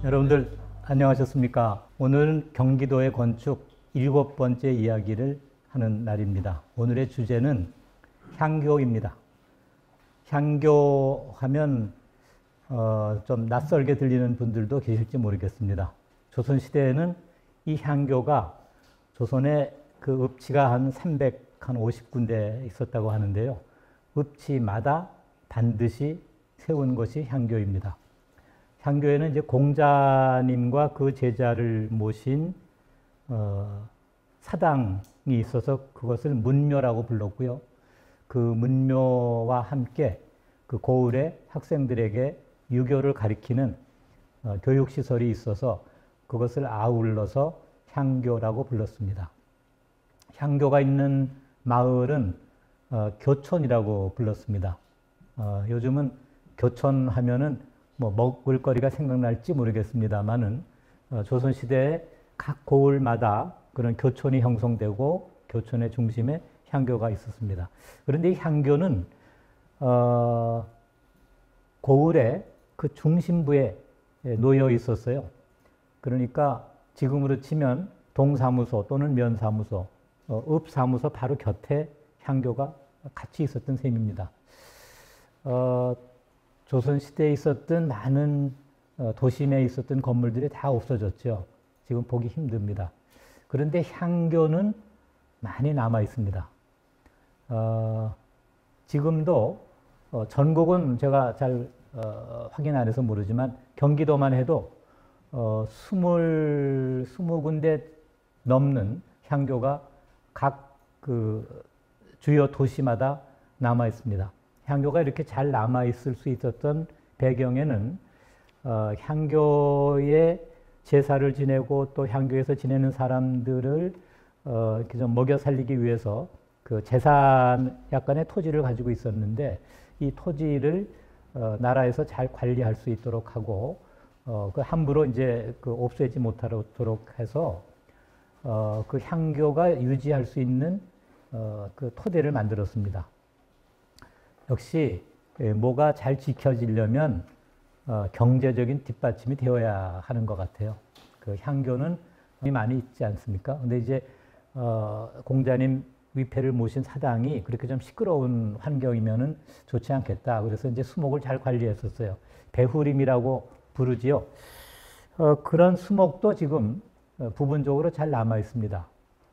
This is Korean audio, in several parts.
여러분들 안녕하셨습니까? 오늘은 경기도의 건축 7번째 이야기를 하는 날입니다. 오늘의 주제는 향교입니다. 향교 하면 좀 낯설게 들리는 분들도 계실지 모르겠습니다. 조선시대에는 이 향교가 조선에 그 읍지가 한 350군데 있었다고 하는데요. 읍지마다 반드시 세운 것이 향교입니다. 향교에는 이제 공자님과 그 제자를 모신 사당이 있어서 그것을 문묘라고 불렀고요. 그 문묘와 함께 그 고을에 학생들에게 유교를 가리키는 교육시설이 있어서 그것을 아울러서 향교라고 불렀습니다. 향교가 있는 마을은 교촌이라고 불렀습니다. 요즘은 교촌 하면은 뭐 먹을거리가 생각날지 모르겠습니다만은 조선시대에 각 고을마다 그런 교촌이 형성되고 교촌의 중심에 향교가 있었습니다. 그런데 이 향교는 고을의 그 중심부에 놓여 있었어요. 그러니까 지금으로 치면 동사무소 또는 면사무소, 읍사무소 바로 곁에 향교가 같이 있었던 셈입니다. 조선시대에 있었던 많은 도심에 있었던 건물들이 다 없어졌죠. 지금 보기 힘듭니다. 그런데 향교는 많이 남아 있습니다. 지금도 전국은 제가 잘 확인 안 해서 모르지만 경기도만 해도 20군데 넘는 향교가 각 그 주요 도시마다 남아 있습니다. 향교가 이렇게 잘 남아 있을 수 있었던 배경에는 향교의 제사를 지내고 또 향교에서 지내는 사람들을 이렇게 좀 먹여 살리기 위해서 그 재산 약간의 토지를 가지고 있었는데 이 토지를 나라에서 잘 관리할 수 있도록 하고 그 함부로 이제 그 없애지 못하도록 해서 그 향교가 유지할 수 있는 그 토대를 만들었습니다. 역시 뭐가 잘 지켜지려면 경제적인 뒷받침이 되어야 하는 것 같아요. 그 향교는 많이 있지 않습니까? 근데 이제 공자님 위패를 모신 사당이 그렇게 좀 시끄러운 환경이면은 좋지 않겠다. 그래서 이제 수목을 잘 관리했었어요. 배후림이라고 부르지요. 그런 수목도 지금 부분적으로 잘 남아 있습니다.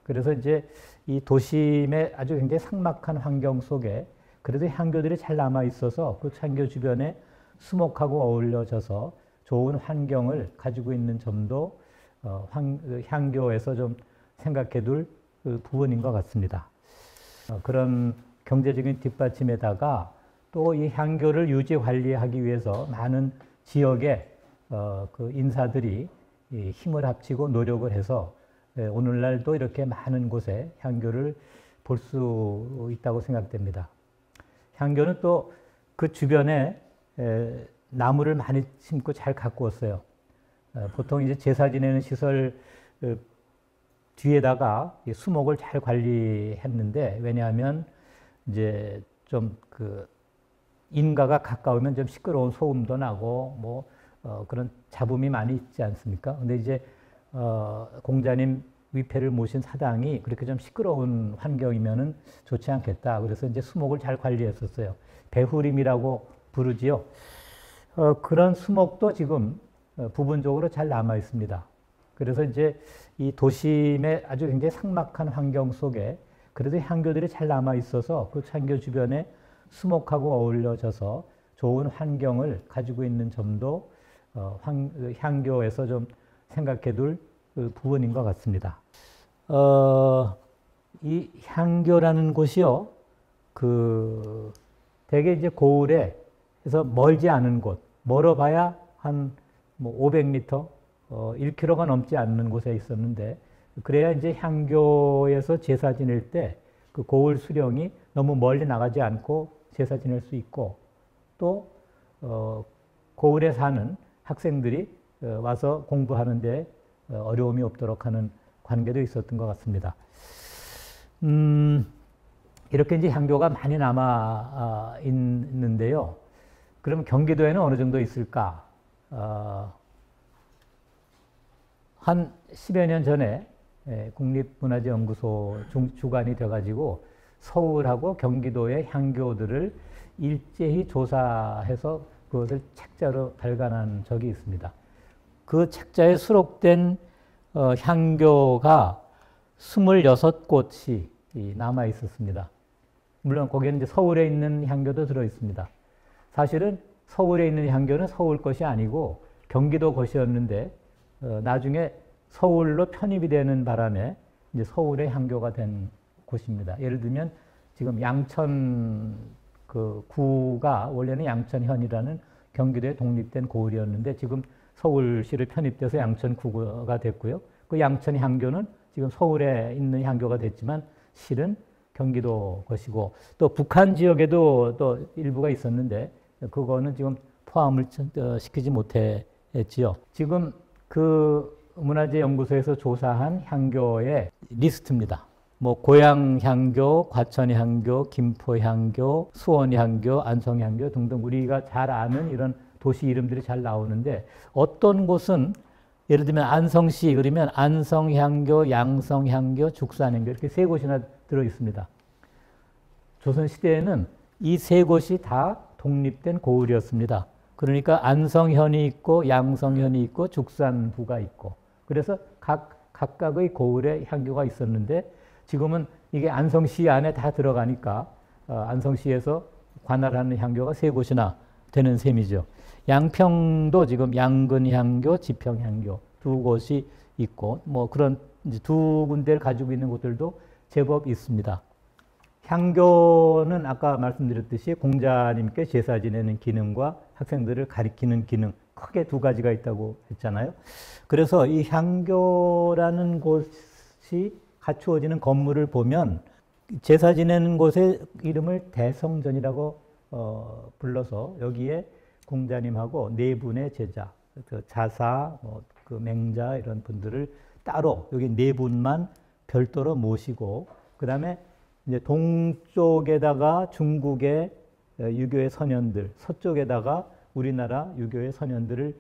그래서 이제 이 도심의 아주 굉장히 삭막한 환경 속에 그래도 향교들이 잘 남아 있어서 그 향교 주변에 수목하고 어울려져서 좋은 환경을 가지고 있는 점도 향교에서 좀 생각해 둘 부분인 것 같습니다. 그런 경제적인 뒷받침에다가 또 이 향교를 유지 관리하기 위해서 많은 지역의 그 인사들이 힘을 합치고 노력을 해서 오늘날도 이렇게 많은 곳에 향교를 볼 수 있다고 생각됩니다. 향교는 또 그 주변에 나무를 많이 심고 잘 가꾸었어요. 보통 이제 제사 지내는 시설 뒤에다가 수목을 잘 관리했는데 왜냐하면 이제 좀 그 인가가 가까우면 좀 시끄러운 소음도 나고 뭐 그런 잡음이 많이 있지 않습니까? 근데 이제 공자님 위패를 모신 사당이 그렇게 좀 시끄러운 환경이면은 좋지 않겠다. 그래서 이제 수목을 잘 관리했었어요. 배후림이라고 부르지요. 그런 수목도 지금 부분적으로 잘 남아 있습니다. 그래서 이제 이 도심의 아주 굉장히 삭막한 환경 속에 그래도 향교들이 잘 남아 있어서 그 향교 주변에 수목하고 어울려져서 좋은 환경을 가지고 있는 점도 향교에서 좀 생각해 둘 부분인 것 같습니다. 이 향교라는 곳이요, 대개 이제 고을에서 멀지 않은 곳, 멀어봐야 한 뭐 500m, 1km가 넘지 않는 곳에 있었는데, 그래야 이제 향교에서 제사 지낼 때 그 고을 수령이 너무 멀리 나가지 않고 제사 지낼 수 있고, 또 고을에 사는 학생들이 와서 공부하는데 어려움이 없도록 하는 관계도 있었던 것 같습니다. 이렇게 이제 향교가 많이 남아 있는데요. 그럼 경기도에는 어느 정도 있을까? 한 10여 년 전에 국립문화재연구소 주관이 돼가지고 서울하고 경기도의 향교들을 일제히 조사해서 그것을 책자로 발간한 적이 있습니다. 그 책자에 수록된 향교가 26곳이 남아 있었습니다. 물론 거기에는 이제 서울에 있는 향교도 들어 있습니다. 사실은 서울에 있는 향교는 서울 것이 아니고 경기도 것이었는데 나중에 서울로 편입이 되는 바람에 이제 서울의 향교가 된 곳입니다. 예를 들면 지금 양천 그 구가 원래는 양천현이라는 경기도에 독립된 고을이었는데 지금 서울시를 편입돼서 양천구가 됐고요. 그 양천 향교는 지금 서울에 있는 향교가 됐지만 실은 경기도 것이고 또 북한 지역에도 또 일부가 있었는데 그거는 지금 포함을 시키지 못했지요. 지금 그 문화재연구소에서 조사한 향교의 리스트입니다. 뭐 고양 향교, 과천 향교, 김포 향교, 수원 향교, 안성 향교 등등 우리가 잘 아는 이런 도시 이름들이 잘 나오는데 어떤 곳은 예를 들면 안성시 그러면 안성향교, 양성향교, 죽산향교 이렇게 세 곳이나 들어 있습니다. 조선시대에는 이 세 곳이 다 독립된 고을이었습니다. 그러니까 안성현이 있고 양성현이 있고 죽산부가 있고 그래서 각각의 고을에 향교가 있었는데 지금은 이게 안성시 안에 다 들어가니까 안성시에서 관할하는 향교가 세 곳이나 되는 셈이죠. 양평도 지금 양근향교, 지평향교 두 곳이 있고 뭐 그런 이제 두 군데를 가지고 있는 곳들도 제법 있습니다. 향교는 아까 말씀드렸듯이 공자님께 제사 지내는 기능과 학생들을 가리키는 기능 크게 두 가지가 있다고 했잖아요. 그래서 이 향교라는 곳이 갖추어지는 건물을 보면 제사 지내는 곳의 이름을 대성전이라고 불러서 여기에 공자님하고 네 분의 제자, 그 자사, 그 맹자 이런 분들을 따로 여기 네 분만 별도로 모시고 그 다음에 이제 동쪽에다가 중국의 유교의 선현들, 서쪽에다가 우리나라 유교의 선현들을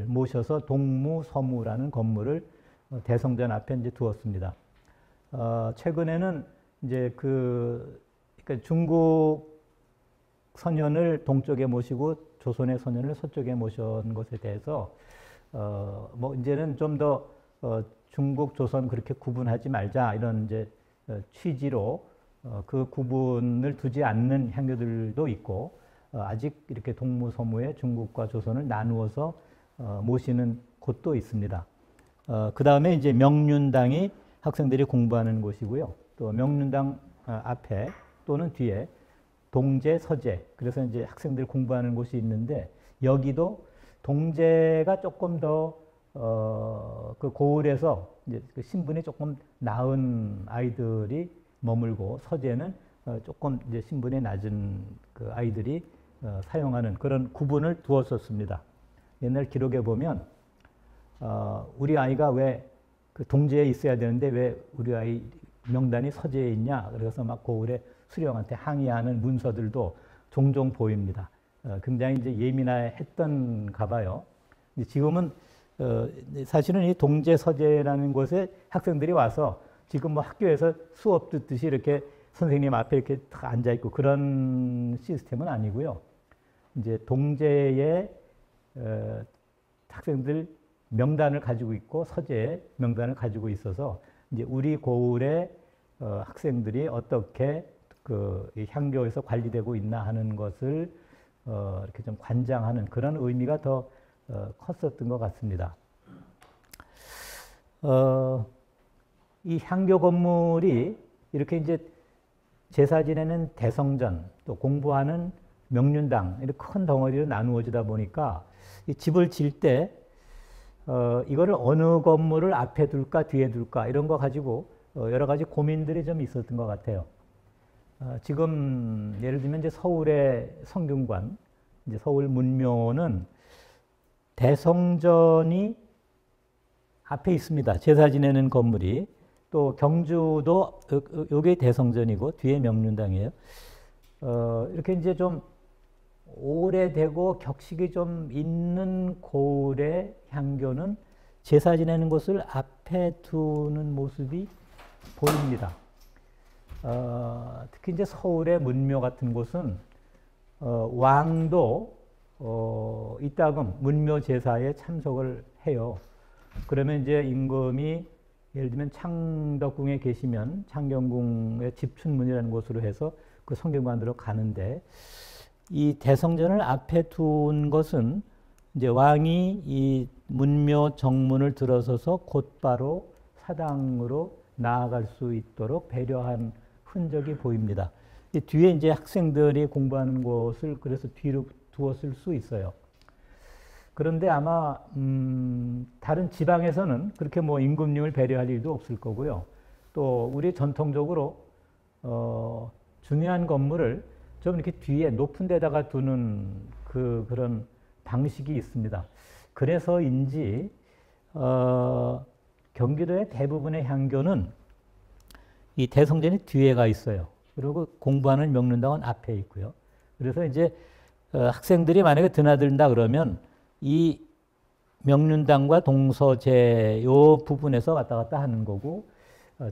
모셔서 동무서무라는 건물을 대성전 앞에 이제 두었습니다. 최근에는 이제 그러니까 중국 선현을 동쪽에 모시고 조선의 선현을 서쪽에 모신 것에 대해서 뭐 이제는 좀 더 중국, 조선 그렇게 구분하지 말자 이런 이제 취지로 그 구분을 두지 않는 향교들도 있고 아직 이렇게 동무서무에 중국과 조선을 나누어서 모시는 곳도 있습니다. 그 다음에 이제 명륜당이 학생들이 공부하는 곳이고요. 또 명륜당 앞에 또는 뒤에 동제, 서제 그래서 이제 학생들이 공부하는 곳이 있는데 여기도 동제가 조금 더 그 고을에서 이제 그 신분이 조금 나은 아이들이 머물고 서제는 조금 이제 신분이 낮은 그 아이들이 사용하는 그런 구분을 두었었습니다. 옛날 기록에 보면 우리 아이가 왜 그 동제에 있어야 되는데 왜 우리 아이 명단이 서제에 있냐 그래서 막 고을에 수령한테 항의하는 문서들도 종종 보입니다. 굉장히 이제 예민했던가 봐요. 지금은 사실은 이 동제 서제라는 곳에 학생들이 와서 지금 뭐 학교에서 수업 듣듯이 이렇게 선생님 앞에 이렇게 다 앉아 있고 그런 시스템은 아니고요. 이제 동제에 학생들 명단을 가지고 있고 서재에 명단을 가지고 있어서 이제 우리 고을의 학생들이 어떻게 그 향교에서 관리되고 있나 하는 것을 이렇게 좀 관장하는 그런 의미가 더 컸었던 것 같습니다. 이 향교 건물이 이렇게 이제 제사 지내는 대성전 또 공부하는 명륜당 이렇게 큰 덩어리로 나누어지다 보니까 이 집을 질 때 이거를 어느 건물을 앞에 둘까 뒤에 둘까 이런 거 가지고 여러 가지 고민들이 좀 있었던 것 같아요. 지금 예를 들면 이제 서울의 성균관, 이제 서울 문묘는 대성전이 앞에 있습니다. 제사 지내는 건물이. 또 경주도 요게 대성전이고 뒤에 명륜당이에요. 이렇게 이제 좀 오래되고 격식이 좀 있는 고을의 향교는 제사 지내는 것을 앞에 두는 모습이 보입니다. 특히 이제 서울의 문묘 같은 곳은 왕도 이따금 문묘 제사에 참석을 해요. 그러면 이제 임금이 예를 들면 창덕궁에 계시면 창경궁의 집춘문이라는 곳으로 해서 그 성경관으로 가는데, 이 대성전을 앞에 둔 것은 이제 왕이 이 문묘 정문을 들어서서 곧바로 사당으로 나아갈 수 있도록 배려한 흔적이 보입니다. 이 뒤에 이제 학생들이 공부하는 곳을 그래서 뒤로 두었을 수 있어요. 그런데 아마 다른 지방에서는 그렇게 뭐 임금님을 배려할 일도 없을 거고요. 또 우리 전통적으로 중요한 건물을 좀 이렇게 뒤에 높은 데다가 두는 그런 방식이 있습니다. 그래서인지 경기도의 대부분의 향교는 이 대성전이 뒤에가 있어요. 그리고 공부하는 명륜당은 앞에 있고요. 그래서 이제 학생들이 만약에 드나든다 그러면 이 명륜당과 동서제 요 부분에서 왔다 갔다 하는 거고,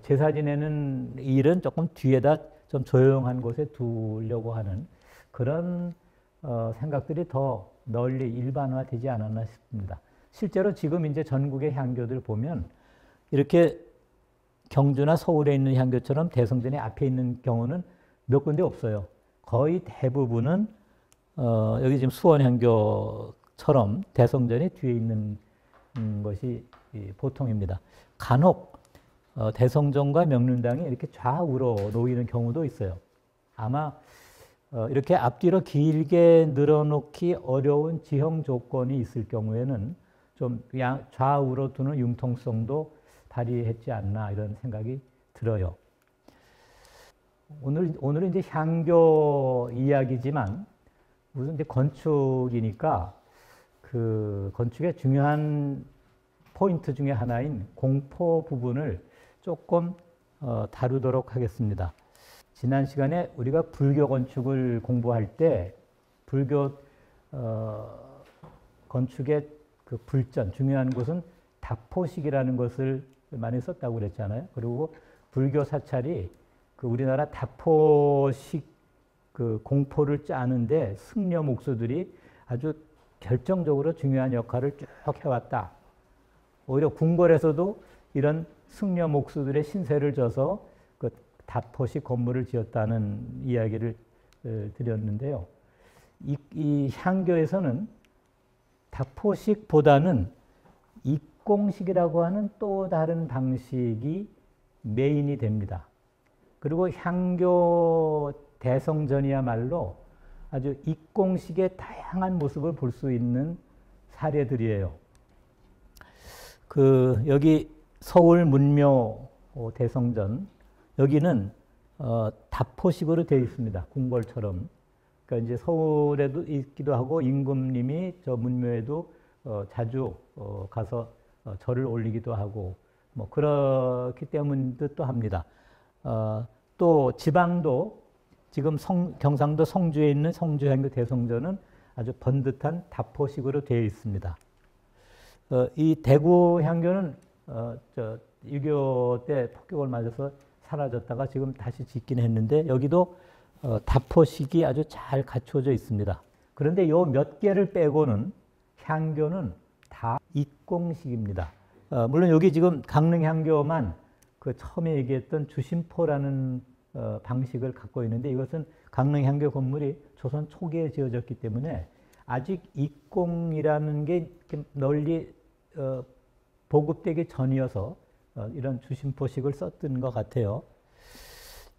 제사 지내는 일은 조금 뒤에다 좀 조용한 곳에 두려고 하는 그런 생각들이 더 널리 일반화되지 않았나 싶습니다. 실제로 지금 이제 전국의 향교들 보면 이렇게 경주나 서울에 있는 향교처럼 대성전이 앞에 있는 경우는 몇 군데 없어요. 거의 대부분은 여기 지금 수원향교처럼 대성전이 뒤에 있는 것이 보통입니다. 간혹 대성전과 명륜당이 이렇게 좌우로 놓이는 경우도 있어요. 아마 이렇게 앞뒤로 길게 늘어놓기 어려운 지형 조건이 있을 경우에는 좀 좌우로 두는 융통성도 발휘했지 않나 이런 생각이 들어요. 오늘은 이제 향교 이야기지만 무슨 이제 건축이니까 그 건축의 중요한 포인트 중에 하나인 공포 부분을 조금 다루도록 하겠습니다. 지난 시간에 우리가 불교 건축을 공부할 때 불교 건축의 그 불전, 중요한 것은 다포식이라는 것을 많이 썼다고 그랬잖아요. 그리고 불교 사찰이 그 우리나라 다포식 그 공포를 짜는데 승려 목수들이 아주 결정적으로 중요한 역할을 쭉 해왔다. 오히려 궁궐에서도 이런 승려 목수들의 신세를 져서 그 다포식 건물을 지었다는 이야기를 드렸는데요. 이 향교에서는 다포식보다는 입공식이라고 하는 또 다른 방식이 메인이 됩니다. 그리고 향교 대성전이야말로 아주 입공식의 다양한 모습을 볼 수 있는 사례들이에요. 여기 서울 문묘 대성전, 여기는 다포식으로 되어 있습니다. 궁궐처럼. 그러니까 이제 서울에도 있기도 하고 임금님이 저 문묘에도 자주 가서 절을 올리기도 하고 뭐 그렇기 때문도 합니다. 또 지방도 지금 경상도 성주에 있는 성주향교 대성전은 아주 번듯한 다포식으로 되어 있습니다. 이 대구 향교는 6.25 때 폭격을 맞아서 사라졌다가 지금 다시 짓긴 했는데 여기도 다포식이 아주 잘 갖춰져 있습니다. 그런데 요 몇 개를 빼고는 향교는 다 입공식입니다. 물론 여기 지금 강릉향교만 그 처음에 얘기했던 주심포라는 방식을 갖고 있는데 이것은 강릉향교 건물이 조선 초기에 지어졌기 때문에 아직 입공이라는 게 널리 보급되기 전이어서 이런 주심포식을 썼던 것 같아요.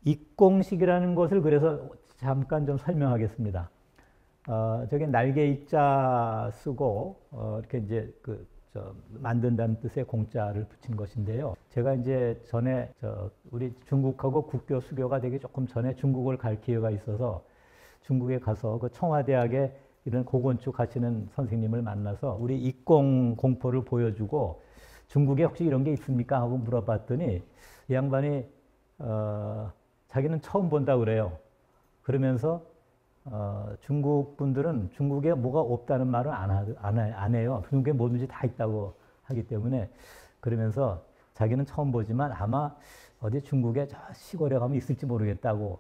입공식이라는 것을 그래서 잠깐 좀 설명하겠습니다. 저게 날개 입자 쓰고 이렇게 이제 만든다는 뜻의 공자를 붙인 것인데요. 제가 이제 전에 우리 중국하고 국교 수교가 되기 조금 전에 중국을 갈 기회가 있어서 중국에 가서 그 청와대학에 이런 고건축 하시는 선생님을 만나서 우리 입공 공포를 보여주고 중국에 혹시 이런 게 있습니까? 하고 물어봤더니 이 양반이 자기는 처음 본다 그래요. 그러면서 중국 분들은 중국에 뭐가 없다는 말을 안 해요. 중국에 뭐든지 다 있다고 하기 때문에 그러면서 자기는 처음 보지만 아마 어디 중국에 저 시골에 가면 있을지 모르겠다고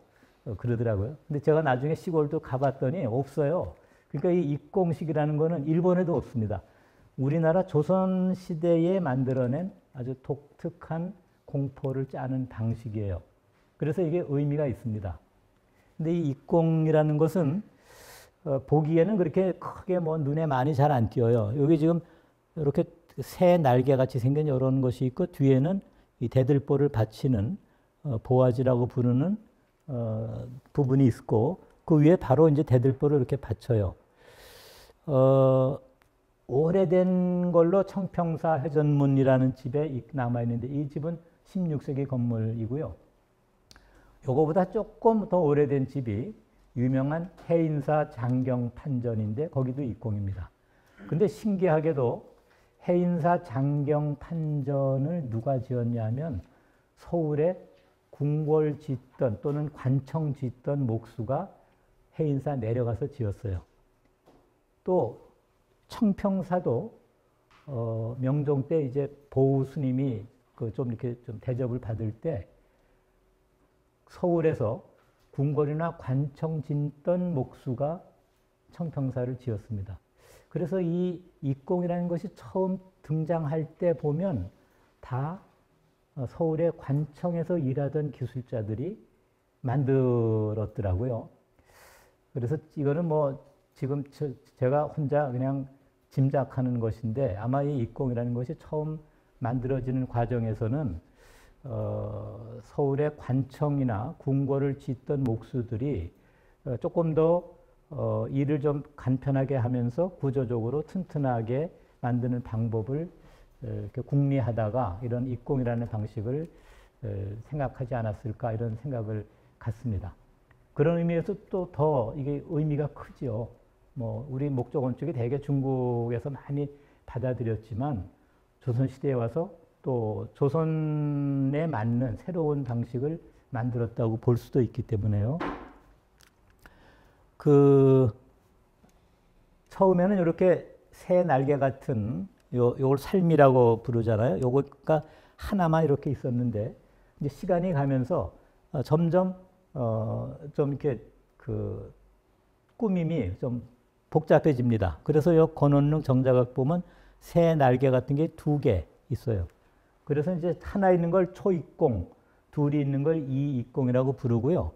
그러더라고요. 근데 제가 나중에 시골도 가봤더니 없어요. 그러니까 이 입공식이라는 거는 일본에도 없습니다. 우리나라 조선 시대에 만들어낸 아주 독특한 공포를 짜는 방식이에요. 그래서 이게 의미가 있습니다. 근데 이 입공이라는 것은 보기에는 그렇게 크게 뭐 눈에 많이 잘 안 띄어요. 여기 지금 이렇게 새 날개 같이 생긴 이런 것이 있고 뒤에는 이 대들보를 받치는 보아지라고 부르는 부분이 있고 그 위에 바로 이제 대들보를 이렇게 받쳐요. 오래된 걸로 청평사 회전문이라는 집에 남아 있는데 이 집은 16세기 건물이고요. 요거보다 조금 더 오래된 집이 유명한 해인사 장경판전인데 거기도 입공입니다. 근데 신기하게도 해인사 장경판전을 누가 지었냐면 서울에 궁궐 짓던 또는 관청 짓던 목수가 해인사 내려가서 지었어요. 또 청평사도 명종 때 이제 보우 스님이 좀 이렇게 좀 대접을 받을 때 서울에서 궁궐이나 관청 짓던 목수가 청평사를 지었습니다. 그래서 이 입공이라는 것이 처음 등장할 때 보면 다 서울의 관청에서 일하던 기술자들이 만들었더라고요. 그래서 이거는 뭐 지금 제가 혼자 그냥 짐작하는 것인데 아마 이 입공이라는 것이 처음 만들어지는 과정에서는 서울의 관청이나 궁궐을 짓던 목수들이 조금 더 일을 좀 간편하게 하면서 구조적으로 튼튼하게 만드는 방법을 이렇게 궁리하다가 이런 입공이라는 방식을 생각하지 않았을까 이런 생각을 갖습니다. 그런 의미에서 또 더 이게 의미가 크죠. 뭐 우리 목조 건축이 대개 중국에서 많이 받아들였지만 조선시대에 와서 또 조선에 맞는 새로운 방식을 만들었다고 볼 수도 있기 때문에요. 처음에는 이렇게 새 날개 같은 요걸 살미라고 부르잖아요. 요거가 하나만 이렇게 있었는데 이제 시간이 가면서 점점 좀 이렇게 꾸밈이 좀 복잡해집니다. 그래서 요 권원릉 정자각 보면 새 날개 같은 게 2개 있어요. 그래서 이제 하나 있는 걸 초입공, 둘이 있는 걸 이입공이라고 부르고요.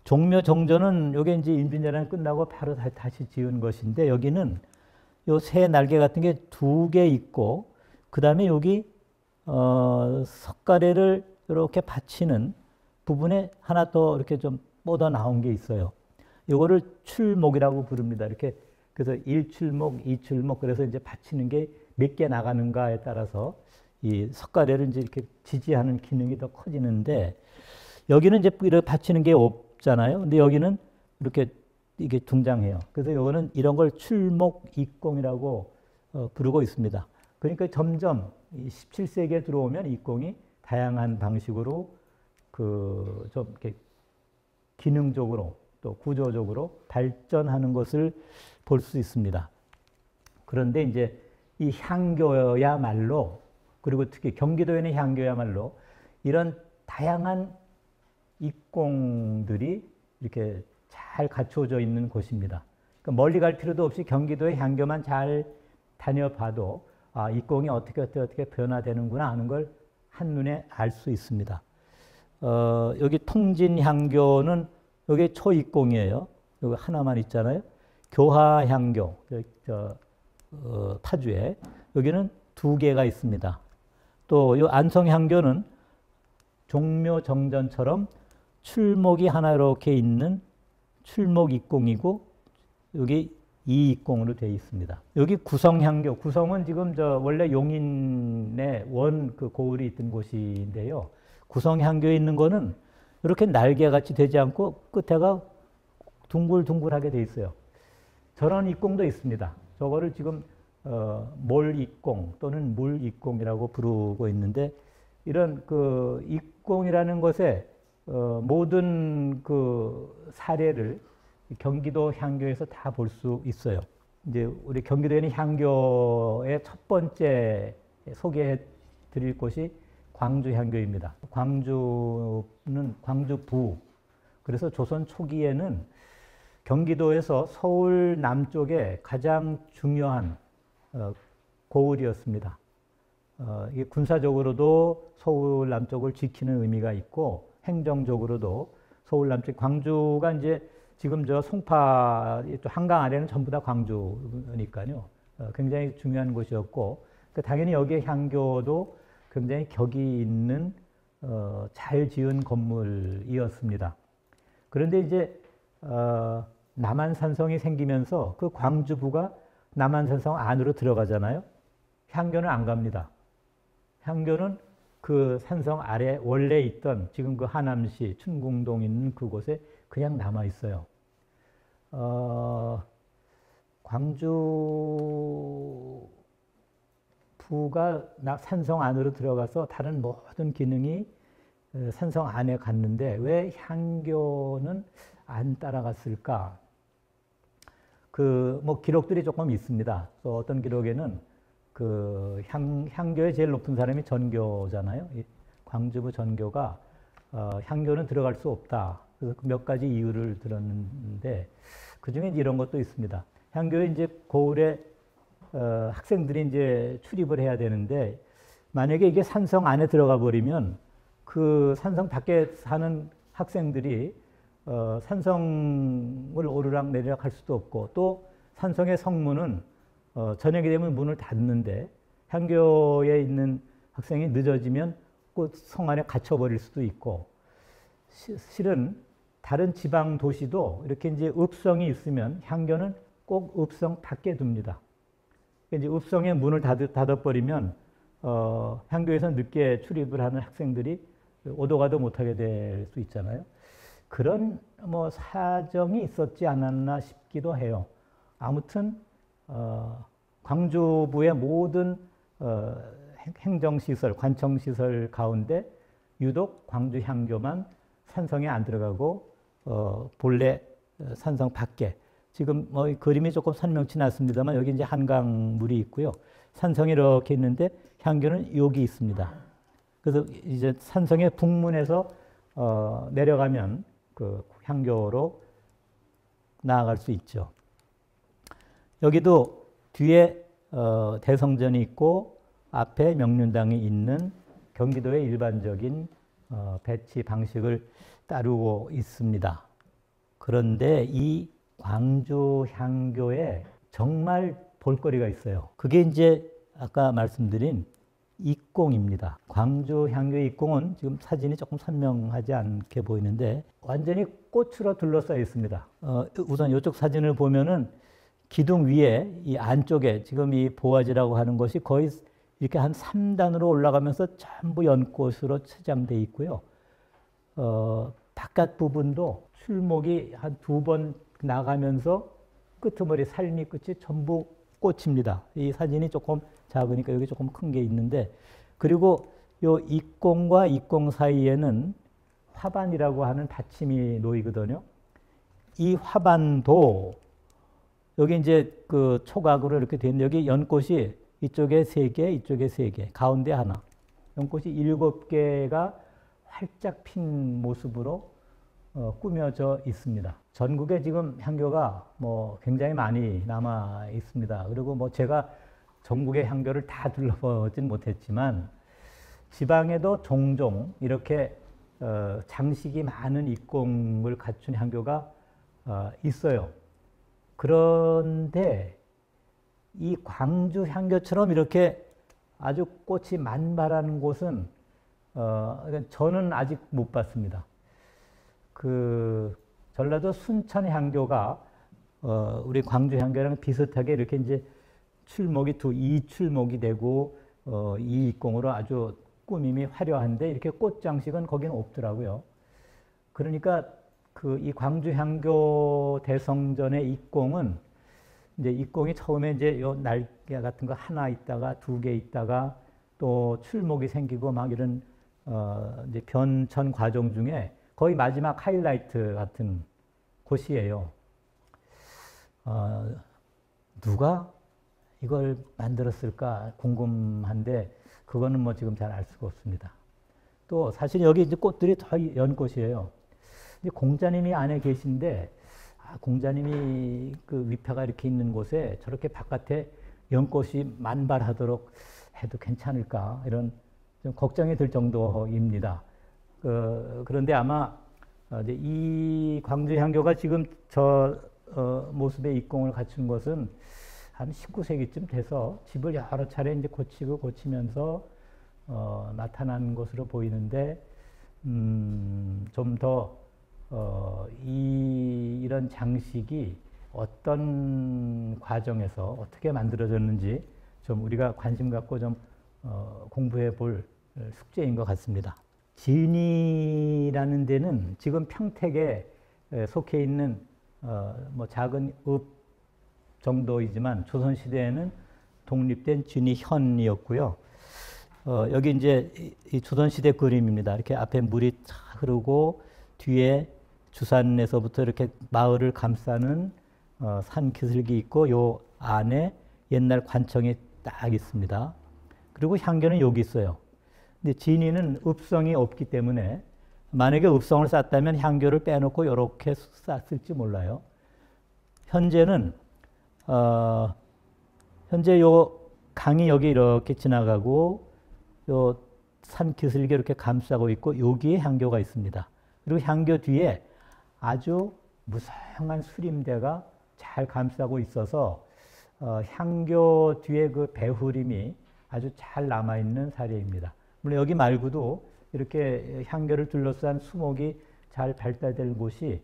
종묘정전은 요게 이제 인빈재란 끝나고 바로 다시 지은 것인데 여기는 요 새 날개 같은 게 2개 있고 그 다음에 여기 석가래를 이렇게 받치는 부분에 하나 더 이렇게 좀 뻗어 나온 게 있어요. 요거를 출목이라고 부릅니다. 이렇게 그래서 1출목, 2출목 그래서 이제 받치는 게 몇 개 나가는가에 따라서 이 석가래를 이제 이렇게 지지하는 기능이 더 커지는데 여기는 이제 이렇게 받치는 게 없잖아요. 근데 여기는 이렇게 이게 등장해요. 그래서 요거는 이런 걸 출목입공이라고 부르고 있습니다. 그러니까 점점 17세기에 들어오면 입공이 다양한 방식으로 좀 이렇게 기능적으로 또 구조적으로 발전하는 것을 볼 수 있습니다. 그런데 이제 이 향교야말로 그리고 특히 경기도에는 향교야말로 이런 다양한 입공들이 이렇게 잘 갖춰져 있는 곳입니다. 그러니까 멀리 갈 필요도 없이 경기도의 향교만 잘 다녀봐도 입공이 어떻게 변화되는구나 하는 걸 한눈에 알 수 있습니다. 여기 통진향교는 여기 초입공이에요. 여기 하나만 있잖아요. 교화향교, 파주에 여기는 2개가 있습니다. 또 이 안성향교는 종묘정전처럼 출목이 하나 이렇게 있는 출목입공이고 여기 이입공으로 되어 있습니다. 여기 구성향교, 구성은 지금 원래 용인에 고을이 있던 곳인데요. 구성향교에 있는 거는 이렇게 날개같이 되지 않고 끝에가 둥글둥글하게 되어 있어요. 저런 입공도 있습니다. 저거를 지금 몰입공 또는 물입공이라고 부르고 있는데 이런 입공이라는 것에 모든 사례를 경기도 향교에서 다 볼 수 있어요. 이제 우리 경기도에는 향교의 첫 번째 소개해 드릴 곳이 광주 향교입니다. 광주는 광주부. 그래서 조선 초기에는 경기도에서 서울 남쪽에 가장 중요한 고을이었습니다. 이게 군사적으로도 서울 남쪽을 지키는 의미가 있고 행정적으로도 서울 남쪽 광주가 이제 지금 저 송파 한강 아래는 전부 다 광주니까요. 굉장히 중요한 곳이었고 당연히 여기에 향교도 굉장히 격이 있는 잘 지은 건물이었습니다. 그런데 이제 남한산성이 생기면서 그 광주부가 남한산성 안으로 들어가잖아요. 향교는 안 갑니다. 향교는 그 산성 아래 원래 있던 지금 그 하남시 춘궁동 있는 그곳에 그냥 남아 있어요. 광주부가 산성 안으로 들어가서 다른 모든 기능이 산성 안에 갔는데 왜 향교는 안 따라갔을까? 뭐 기록들이 조금 있습니다. 어떤 기록에는 그 향교의 제일 높은 사람이 전교잖아요. 광주부 전교가 향교는 들어갈 수 없다. 그래서 몇 가지 이유를 들었는데 그 중에 이런 것도 있습니다. 향교에 이제 고을에 학생들이 이제 출입을 해야 되는데 만약에 이게 산성 안에 들어가 버리면 그 산성 밖에 사는 학생들이 산성을 오르락 내리락 할 수도 없고 또 산성의 성문은 저녁이 되면 문을 닫는데 향교에 있는 학생이 늦어지면 꼭 성 안에 갇혀버릴 수도 있고 실은 다른 지방 도시도 이렇게 이제 읍성이 있으면 향교는 꼭 읍성 밖에 둡니다. 이제 읍성의 문을 닫아버리면 향교에서 늦게 출입을 하는 학생들이 오도 가도 못하게 될 수 있잖아요. 그런 뭐 사정이 있었지 않았나 싶기도 해요. 아무튼 광주부의 모든 행정시설, 관청시설 가운데 유독 광주 향교만 산성에 안 들어가고 본래 산성 밖에 지금 뭐 그림이 조금 선명치 않습니다만 여기 이제 한강물이 있고요. 산성이 이렇게 있는데 향교는 여기 있습니다. 그래서 이제 산성의 북문에서 내려가면 그 향교로 나아갈 수 있죠. 여기도 뒤에 대성전이 있고 앞에 명륜당이 있는 경기도의 일반적인 배치 방식을 따르고 있습니다. 그런데 이 광주 향교에 정말 볼거리가 있어요. 그게 이제 아까 말씀드린 입공입니다. 광주 향교의 입공은 지금 사진이 조금 선명하지 않게 보이는데 완전히 꽃으로 둘러싸여 있습니다. 우선 이쪽 사진을 보면은 기둥 위에 이 안쪽에 지금 이 보화지라고 하는 것이 거의 이렇게 한 3단으로 올라가면서 전부 연꽃으로 채장되어 있고요. 바깥 부분도 출목이 한 2번 나가면서 끄트머리 살미 끝이 전부 꽃입니다. 이 사진이 조금 작으니까 여기 조금 큰 게 있는데 그리고 요 입공과 입공 사이에는 화반이라고 하는 받침이 놓이거든요. 이 화반도 여기 이제 그 초각으로 이렇게 된 여기 연꽃이 이쪽에 3개, 이쪽에 3개, 가운데 하나. 연꽃이 7개가 활짝 핀 모습으로 꾸며져 있습니다. 전국에 지금 향교가 뭐 굉장히 많이 남아 있습니다. 그리고 뭐 제가 전국의 향교를 다 둘러보진 못했지만 지방에도 종종 이렇게 장식이 많은 입공을 갖춘 향교가 있어요. 그런데 이 광주 향교처럼 이렇게 아주 꽃이 만발한 곳은 저는 아직 못 봤습니다. 그 전라도 순천 향교가 우리 광주 향교랑 비슷하게 이렇게 이제 출목이 이 출목이 되고 이 입공으로 아주 꾸밈이 화려한데 이렇게 꽃 장식은 거기는 없더라고요. 그러니까 그 이 광주 향교 대성전의 입공은 이제 입공이 처음에 이제 요 날개 같은 거 하나 있다가 2개 있다가 또 출목이 생기고 막 이런 이제 변천 과정 중에 거의 마지막 하이라이트 같은 곳이에요. 누가 이걸 만들었을까 궁금한데 그거는 뭐 지금 잘 알 수가 없습니다. 또 사실 여기 이제 꽃들이 다 연꽃이에요. 이제 공자님이 안에 계신데 공자님이 그 위패가 이렇게 있는 곳에 저렇게 바깥에 연꽃이 만발하도록 해도 괜찮을까 이런 좀 걱정이 들 정도입니다. 그런데 아마 이제 이 광주향교가 지금 저 모습의 입공을 갖춘 것은 한 19세기쯤 돼서 집을 여러 차례 이제 고치고 고치면서 나타난 것으로 보이는데 좀 더 이런 장식이 어떤 과정에서 어떻게 만들어졌는지 좀 우리가 관심 갖고 좀 공부해 볼 숙제인 것 같습니다. 진이라는 데는 지금 평택에 속해 있는 뭐 작은 읍 정도이지만 조선시대에는 독립된 진이현이었고요. 여기 이제 이 조선시대 그림입니다. 이렇게 앞에 물이 흐르고 뒤에 주산에서부터 이렇게 마을을 감싸는 산 기슭이 있고 요 안에 옛날 관청이 딱 있습니다. 그리고 향교는 여기 있어요. 근데 진이는 읍성이 없기 때문에 만약에 읍성을 쌓았다면 향교를 빼놓고 이렇게 쌓았을지 몰라요. 현재는 현재 요 강이 여기 이렇게 지나가고 요 산 기슭이 이렇게 감싸고 있고 여기에 향교가 있습니다. 그리고 향교 뒤에 아주 무성한 수림대가 잘 감싸고 있어서 향교 뒤에 그 배후림이 아주 잘 남아있는 사례입니다. 물론 여기 말고도 이렇게 향교를 둘러싼 수목이 잘 발달된 곳이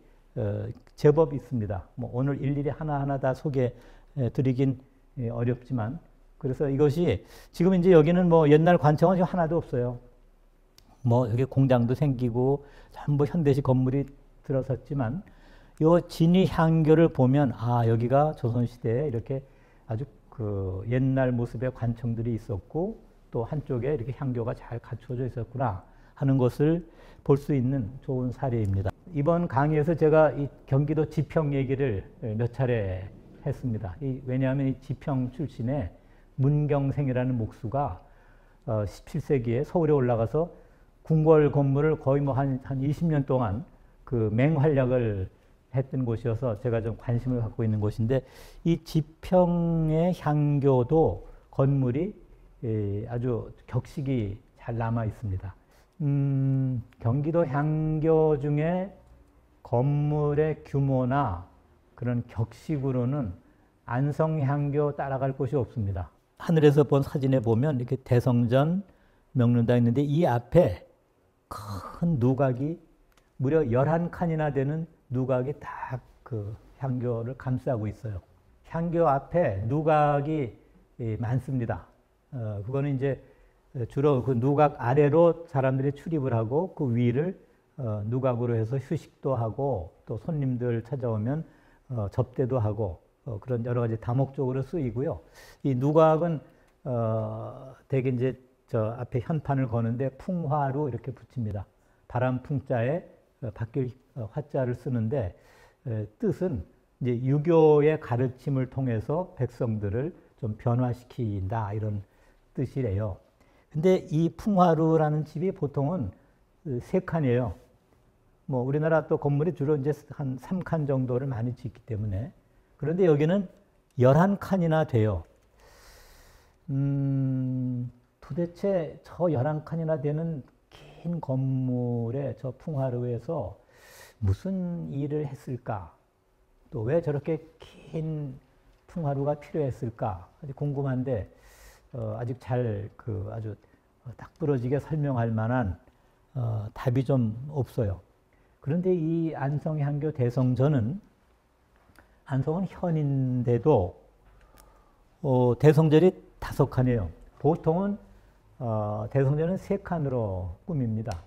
제법 있습니다. 뭐 오늘 일일이 하나하나 다 소개해 드리긴 어렵지만 그래서 이것이 지금 이제 여기는 뭐 옛날 관청은 지금 하나도 없어요. 뭐 여기 공장도 생기고 전부 현대식 건물이 들어섰지만 요 진이 향교를 보면 여기가 조선시대에 이렇게 아주 그 옛날 모습의 관청들이 있었고 또 한쪽에 이렇게 향교가 잘 갖춰져 있었구나 하는 것을 볼 수 있는 좋은 사례입니다. 이번 강의에서 제가 이 경기도 지평 얘기를 몇 차례 했습니다. 왜냐하면 이 지평 출신의 문경생이라는 목수가 17세기에 서울에 올라가서 궁궐 건물을 거의 뭐 한 20년 동안 그 맹활약을 했던 곳이어서 제가 좀 관심을 갖고 있는 곳인데 이 지평의 향교도 건물이 아주 격식이 잘 남아 있습니다. 경기도 향교 중에 건물의 규모나 그런 격식으로는 안성향교 따라갈 곳이 없습니다. 하늘에서 본 사진에 보면 이렇게 대성전 명륜당 있는데 이 앞에 큰 누각이 무려 11칸이나 되는 누각이 딱 그 향교를 감싸고 있어요. 향교 앞에 누각이 많습니다. 그거는 이제 주로 그 누각 아래로 사람들이 출입을 하고 그 위를 누각으로 해서 휴식도 하고 또 손님들 찾아오면 접대도 하고 그런 여러 가지 다목적으로 쓰이고요. 이 누각은 대개 이제 저 앞에 현판을 거는데 풍화로 이렇게 붙입니다. 바람 풍자에 바뀔 화자를 쓰는데 뜻은 이제 유교의 가르침을 통해서 백성들을 좀 변화시킨다 이런 뜻이래요. 근데 이 풍화루라는 집이 보통은 3칸이에요. 뭐 우리나라 또 건물이 주로 이제 한 3칸 정도를 많이 짓기 때문에 그런데 여기는 11칸이나 돼요. 도대체 저 11칸이나 되는 긴 건물에 저 풍화루에서 무슨 일을 했을까? 또 왜 저렇게 긴 풍화루가 필요했을까? 아주 궁금한데 아직 잘 아주 딱 부러지게 설명할 만한 답이 좀 없어요. 그런데 이 안성향교 대성전은 안성은 현인데도 대성전이 5칸이에요. 보통은 대성전은 3칸으로 꾸밉니다.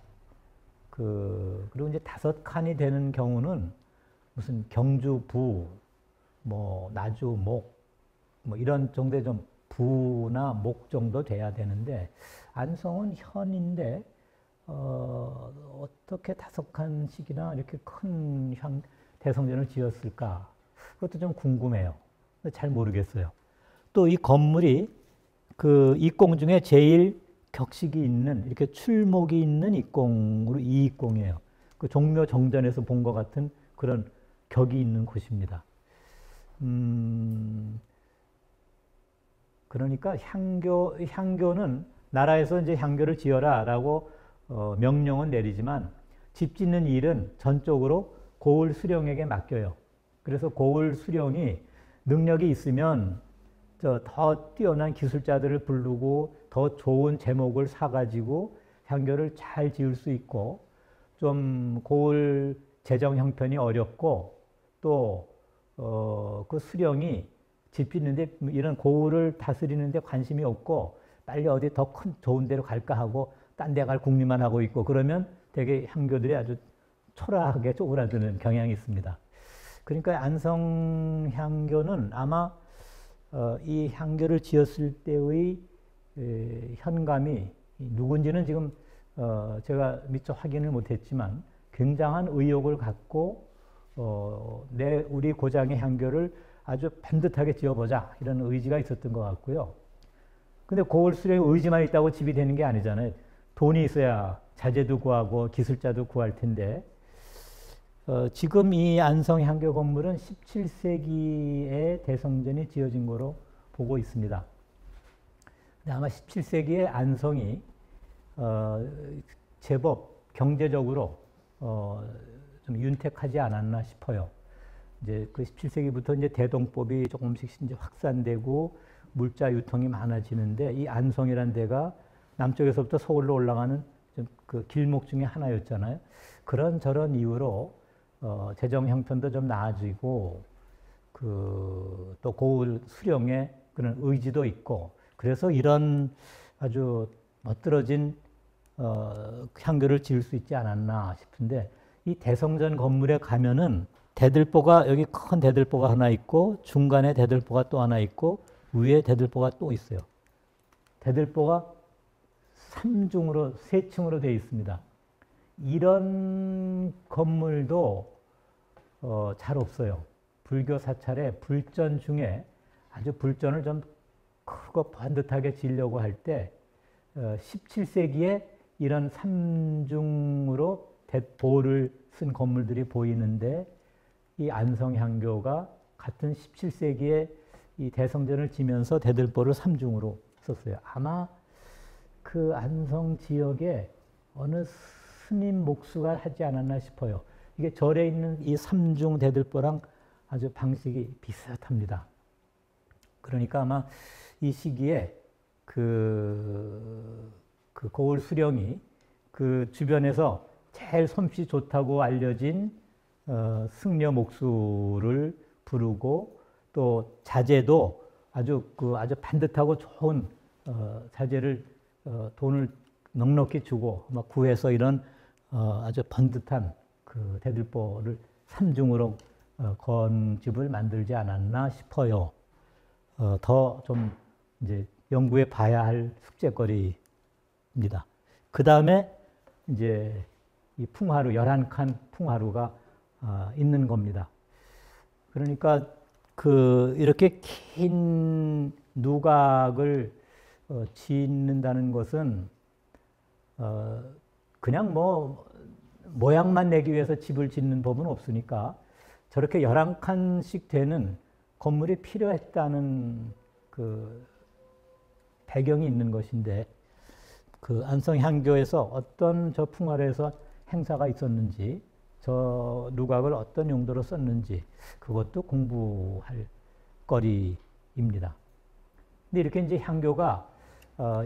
그리고 이제 5칸이 되는 경우는 무슨 경주, 부, 뭐 나주, 목, 뭐 이런 정도의 좀 부나 목 정도 돼야 되는데 안성은 현인데 어떻게 5칸씩이나 이렇게 큰 대성전을 지었을까? 그것도 좀 궁금해요. 잘 모르겠어요. 또 이 건물이 그 입공 중에 제일 격식이 있는 이렇게 출목이 있는 입공으로 이입공이에요. 그 종묘 정전에서 본 것 같은 그런 격이 있는 곳입니다. 그러니까 향교는 나라에서 이제 향교를 지어라라고 명령은 내리지만 집 짓는 일은 전적으로 고을 수령에게 맡겨요. 그래서 고을 수령이 능력이 있으면 더 뛰어난 기술자들을 부르고 더 좋은 제목을 사가지고 향교를 잘 지을 수 있고, 좀 고을 재정 형편이 어렵고 또 그 수령이 집 짓는데 이런 고을을 다스리는데 관심이 없고 빨리 어디 더 큰 좋은 데로 갈까 하고 딴 데 갈 궁리만 하고 있고, 그러면 되게 향교들이 아주 초라하게 쪼그라드는 경향이 있습니다. 그러니까 안성 향교는 아마 이 향교를 지었을 때의 현감이 누군지는 지금 제가 미처 확인을 못했지만 굉장한 의욕을 갖고 우리 고장의 향교를 아주 반듯하게 지어보자 이런 의지가 있었던 것 같고요. 근데 고을 수령의 의지만 있다고 집이 되는 게 아니잖아요. 돈이 있어야 자재도 구하고 기술자도 구할 텐데, 지금 이 안성 향교 건물은 17세기에 대성전이 지어진 거로 보고 있습니다. 근데 아마 17세기에 안성이 제법 경제적으로 좀 윤택하지 않았나 싶어요. 이제 그 17세기부터 이제 대동법이 조금씩 이제 확산되고 물자 유통이 많아지는데, 이 안성이라는 데가 남쪽에서부터 서울로 올라가는 좀 그 길목 중에 하나였잖아요. 그런 저런 이유로 재정 형편도 좀 나아지고 또 고을 수령의 그런 의지도 있고, 그래서 이런 아주 멋들어진 향교를 지을 수 있지 않았나 싶은데, 이 대성전 건물에 가면은 대들보가, 여기 큰 대들보가 하나 있고 중간에 대들보가 또 하나 있고 위에 대들보가 또 있어요. 대들보가 3중으로 3층으로 되어 있습니다. 이런 건물도 잘 없어요. 불교 사찰에 불전 중에 아주 불전을 좀 크고 반듯하게 지으려고 할 때 17세기에 이런 3중으로 대보를 쓴 건물들이 보이는데, 이 안성향교가 같은 17세기에 이 대성전을 지면서 대들보를 3중으로 썼어요. 아마 그 안성 지역에 어느 스님 목수가 하지 않았나 싶어요. 이게 절에 있는 이 3중 대들보랑 아주 방식이 비슷합니다. 그러니까 아마 이 시기에 그 고을 수령이 그 주변에서 제일 솜씨 좋다고 알려진 승려 목수를 부르고, 또 자재도 아주 반듯하고 좋은 자재를 돈을 넉넉히 주고 막 구해서 이런 아주 번듯한 그 대들보를 3중으로 건 집을 만들지 않았나 싶어요. 더 좀 이제 연구해 봐야 할 숙제거리입니다. 그 다음에 이제 이 풍화루, 11칸 풍화루가 있는 겁니다. 그러니까 이렇게 긴 누각을 짓는다는 것은 그냥 모양만 내기 위해서 집을 짓는 법은 없으니까 저렇게 11칸씩 되는 건물이 필요했다는 그 배경이 있는 것인데, 그 안성향교에서 어떤 저 풍화루에서 행사가 있었는지, 저 누각을 어떤 용도로 썼는지 그것도 공부할 거리입니다. 근데 이렇게 이제 향교가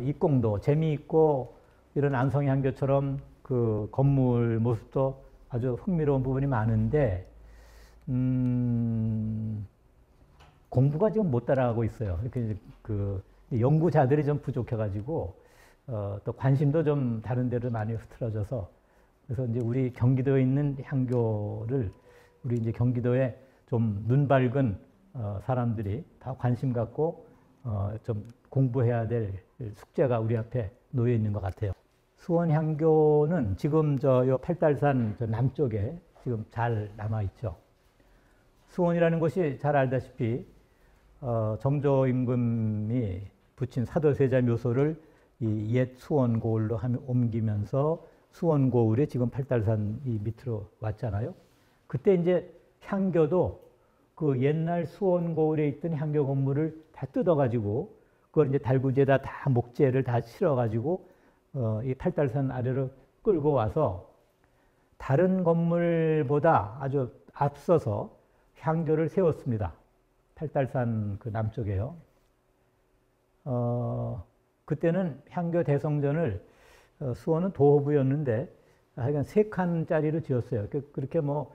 입공도 재미있고 이런 안성향교처럼 그 건물 모습도 아주 흥미로운 부분이 많은데 공부가 지금 못 따라가고 있어요. 이렇게 그 연구자들이 좀 부족해가지고 또 관심도 좀 다른 데로 많이 흐트러져서, 그래서 이제 우리 경기도에 있는 향교를 우리 이제 경기도에 좀 눈 밝은 사람들이 다 관심 갖고 좀 공부해야 될 숙제가 우리 앞에 놓여 있는 것 같아요. 수원향교는 지금 요 팔달산 저 남쪽에 지금 잘 남아 있죠. 수원이라는 곳이 잘 알다시피 정조 임금이 붙인 사도세자 묘소를 이 옛 수원고을로 옮기면서 수원고을에 지금 팔달산 이 밑으로 왔잖아요. 그때 이제 향교도 그 옛날 수원고을에 있던 향교 건물을 다 뜯어가지고 그걸 이제 달구지에다 다 목재를 다 실어가지고 이 팔달산 아래로 끌고 와서 다른 건물보다 아주 앞서서 향교를 세웠습니다. 팔달산 그 남쪽에요. 그때는 향교 대성전을 수원은 도호부였는데 하여간 3칸짜리로 지었어요. 그렇게 뭐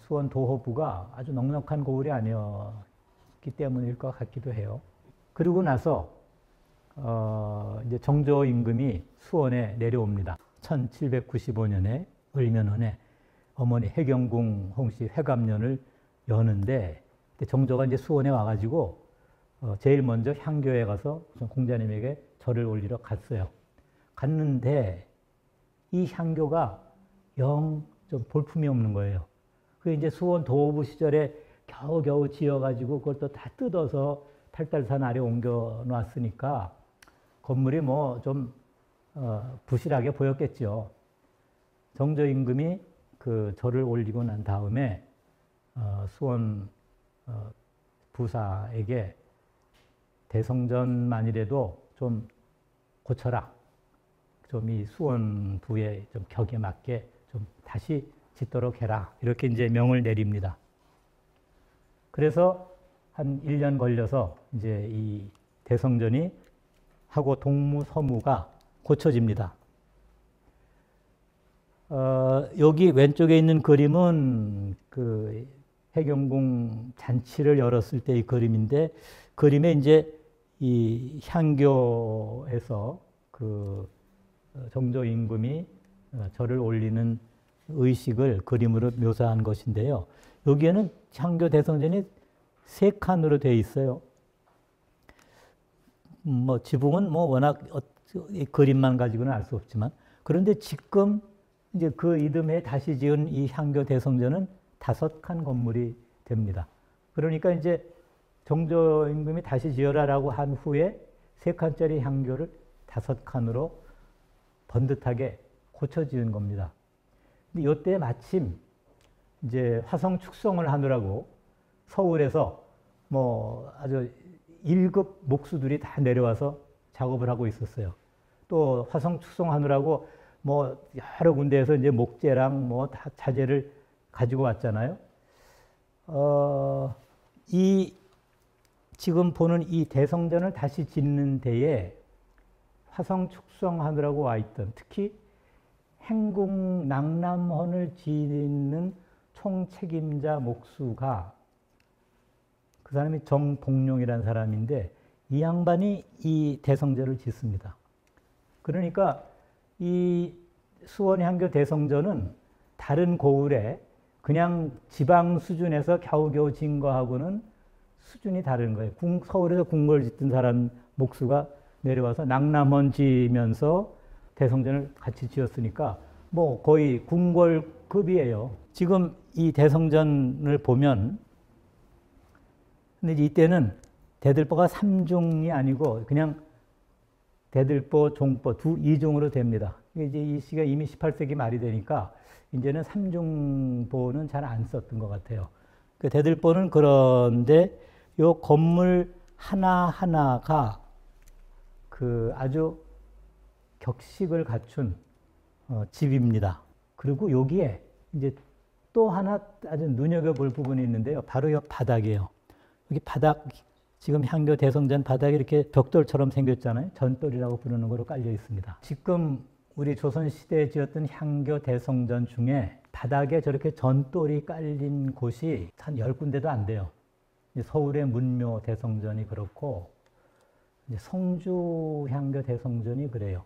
수원 도호부가 아주 넉넉한 고을이 아니었기 때문일 것 같기도 해요. 그러고 나서 이제 정조 임금이 수원에 내려옵니다. 1795년에 을면원에 어머니 해경궁 홍씨 회감년을 여는데 정조가 이제 수원에 와가지고 제일 먼저 향교에 가서 공자님에게 절을 올리러 갔어요. 갔는데 이 향교가 영 좀 볼품이 없는 거예요. 그 이제 수원 도호부 시절에 겨우겨우 지어가지고 그걸 또 다 뜯어서 팔달산 아래 옮겨 놨으니까 건물이 뭐 좀 부실하게 보였겠죠. 정조 임금이 그 절을 올리고 난 다음에 수원 부사에게 대성전만이라도 좀 고쳐라. 좀 이 수원부의 좀 격에 맞게 좀 다시 짓도록 해라. 이렇게 이제 명을 내립니다. 그래서 한 1년 걸려서 이제 이 대성전이 하고 동무서무가 고쳐집니다. 여기 왼쪽에 있는 그림은 그 해경궁 잔치를 열었을 때의 그림인데, 그림에 이제 이 향교에서 그 정조 임금이 절을 올리는 의식을 그림으로 묘사한 것인데요. 여기에는 향교 대성전이 3칸으로 되어 있어요. 뭐 지붕은 뭐 워낙 그림만 가지고는 알 수 없지만, 그런데 지금 이제 그 이듬해 다시 지은 이 향교 대성전은 5칸 건물이 됩니다. 그러니까 이제 정조 임금이 다시 지어라라고 한 후에 3칸짜리 향교를 5칸으로 번듯하게 고쳐 지은 겁니다. 근데 이때 마침 이제 화성 축성을 하느라고 서울에서 뭐 아주 1급 목수들이 다 내려와서 작업을 하고 있었어요. 또 화성 축성하느라고 뭐 여러 군데에서 이제 목재랑 뭐 다 자재를 가지고 왔잖아요. 이 지금 보는 이 대성전을 다시 짓는 데에 화성 축성하느라고 와 있던, 특히 행궁 낭남헌을 짓는 총책임자 목수가, 그 사람이 정복룡이라는 사람인데 이 양반이 이 대성전을 짓습니다. 그러니까 이 수원향교 대성전은 다른 고을에 그냥 지방 수준에서 겨우겨우 진 거하고는 수준이 다른 거예요. 서울에서 궁궐 짓던 사람 목수가 내려와서 낭남헌 지면서 대성전을 같이 지었으니까 뭐 거의 궁궐급이에요. 지금 이 대성전을 보면, 근데 이때는 대들보가 3중이 아니고 그냥 대들보, 종보 2중으로 됩니다. 이제 이 시가 이미 18세기 말이 되니까 이제는 3중보는 잘 안 썼던 것 같아요. 그 대들보는 그런데 요 건물 하나하나가 그 아주 격식을 갖춘 집입니다. 그리고 여기에 이제 또 하나 아주 눈여겨볼 부분이 있는데요. 바로 이 바닥이에요. 여기 바닥, 지금 향교 대성전 바닥이 이렇게 벽돌처럼 생겼잖아요. 전돌이라고 부르는 거로 깔려 있습니다. 지금 우리 조선시대에 지었던 향교 대성전 중에 바닥에 저렇게 전돌이 깔린 곳이 한 10군데도 안 돼요. 서울의 문묘 대성전이 그렇고, 성주 향교 대성전이 그래요.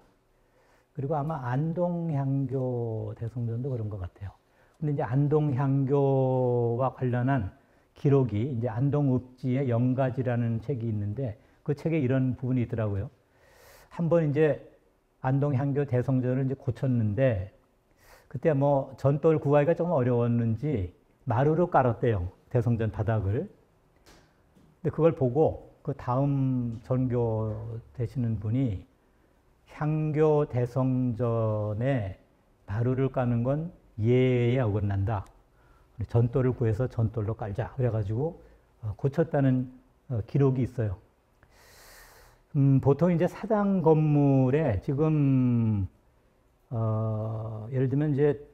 그리고 아마 안동 향교 대성전도 그런 것 같아요. 근데 이제 안동 향교와 관련한 기록이 이제 안동읍지의 영가지라는 책이 있는데 그 책에 이런 부분이 있더라고요. 한번 이제 안동 향교 대성전을 이제 고쳤는데 그때 뭐 전돌 구하기가 좀 어려웠는지 마루로 깔았대요. 대성전 바닥을. 근데 그걸 보고 그 다음 전교 되시는 분이 향교 대성전에 마루를 까는 건 예에 어긋난다. 전돌을 구해서 전돌로 깔자. 그래가지고 고쳤다는 기록이 있어요. 보통 이제 사당 건물에 지금 예를 들면 이제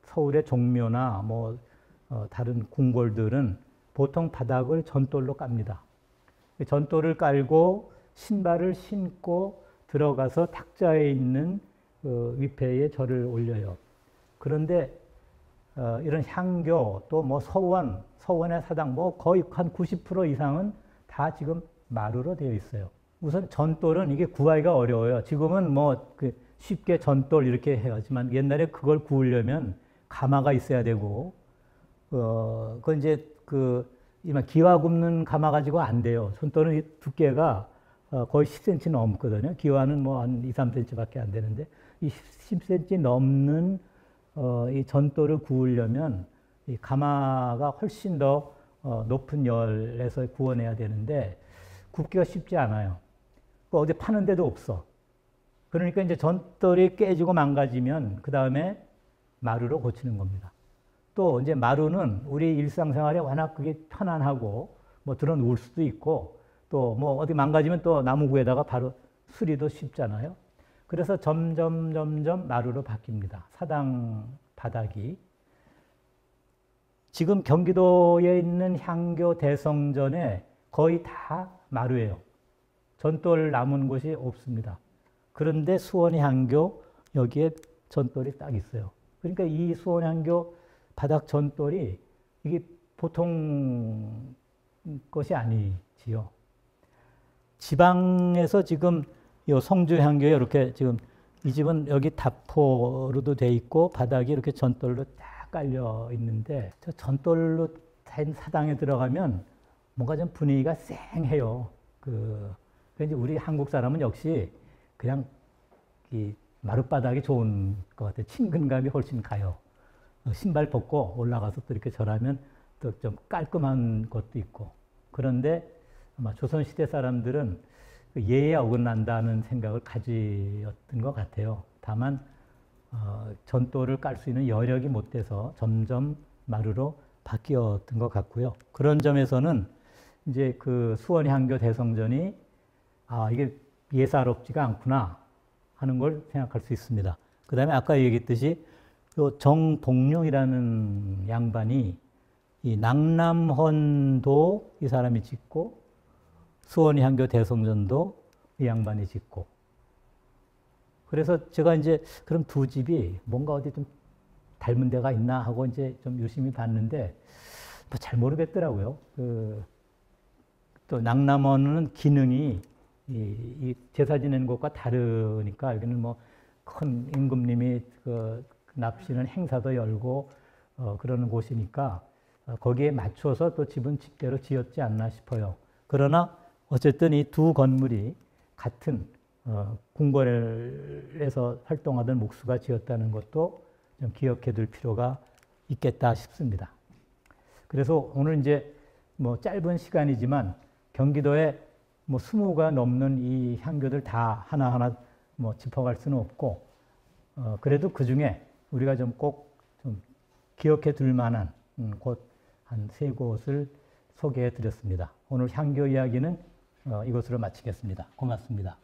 서울의 종묘나 뭐 다른 궁궐들은 보통 바닥을 전돌로 깝니다. 전돌을 깔고 신발을 신고 들어가서 탁자에 있는 위패에 절을 올려요. 그런데 이런 향교 또 뭐 서원의 사당 뭐 거의 한 90% 이상은 다 지금 마루로 되어 있어요. 우선 전돌은 이게 구하기가 어려워요. 지금은 뭐 쉽게 전돌 이렇게 해야지만 옛날에 그걸 구우려면 가마가 있어야 되고 그건 이제 기와 굽는 가마 가지고 안 돼요. 전돌은 두께가 거의 10cm 넘거든요. 기와는 뭐 한 2, 3cm밖에 안 되는데 이 10cm 넘는 이 전돌을 구우려면 이 가마가 훨씬 더 높은 열에서 구워내야 되는데 굽기가 쉽지 않아요. 어디 파는 데도 없어. 그러니까 이제 전돌이 깨지고 망가지면 그 다음에 마루로 고치는 겁니다. 또 이제 마루는 우리 일상생활에 워낙 그게 편안하고 뭐 들어 누울 수도 있고 또 뭐 어디 망가지면 또 나무구에다가 바로 수리도 쉽잖아요. 그래서 점점 마루로 바뀝니다. 사당 바닥이. 지금 경기도에 있는 향교 대성전에 거의 다 마루예요. 전돌 남은 곳이 없습니다. 그런데 수원 향교 여기에 전돌이 딱 있어요. 그러니까 이 수원 향교 바닥 전돌이 이게 보통 것이 아니지요. 지방에서 지금 이 성주 향교에 이렇게 지금 이 집은 여기 다포로도 돼 있고 바닥이 이렇게 전돌로 딱 깔려 있는데 저 전돌로 된 사당에 들어가면 뭔가 좀 분위기가 쌩해요. 이제 우리 한국 사람은 역시 그냥 이 마룻바닥이 좋은 것 같아요. 친근감이 훨씬 가요. 신발 벗고 올라가서 또 이렇게 절하면 또 좀 깔끔한 것도 있고. 그런데 아마 조선시대 사람들은 예에 어긋난다는 생각을 가지었던 것 같아요. 다만 전돌을 깔 수 있는 여력이 못 돼서 점점 마루로 바뀌었던 것 같고요. 그런 점에서는 이제 수원 향교 대성전이 이게 예사롭지가 않구나 하는 걸 생각할 수 있습니다. 그 다음에 아까 얘기했듯이 정복룡이라는 양반이 이 낭남헌도 이 사람이 짓고 수원 향교 대성전도 이 양반이 짓고. 그래서 제가 이제 그럼 두 집이 뭔가 어디 좀 닮은 데가 있나 하고 이제 좀 유심히 봤는데 뭐 잘 모르겠더라고요. 또 낭남헌은 기능이 이 제사 지내는 곳과 다르니까 여기는 뭐 큰 임금님이 납시는 행사도 열고 그러는 곳이니까 거기에 맞춰서 또 집은 집대로 지었지 않나 싶어요. 그러나 어쨌든 이 두 건물이 같은 궁궐에서 활동하던 목수가 지었다는 것도 좀 기억해 둘 필요가 있겠다 싶습니다. 그래서 오늘 이제 뭐 짧은 시간이지만 경기도에 뭐 20가 넘는 이 향교들 다 하나하나 뭐 짚어갈 수는 없고 그래도 그 중에 우리가 좀 꼭 좀 기억해 둘 만한 곳 한 3곳을 소개해 드렸습니다. 오늘 향교 이야기는 이것으로 마치겠습니다. 고맙습니다.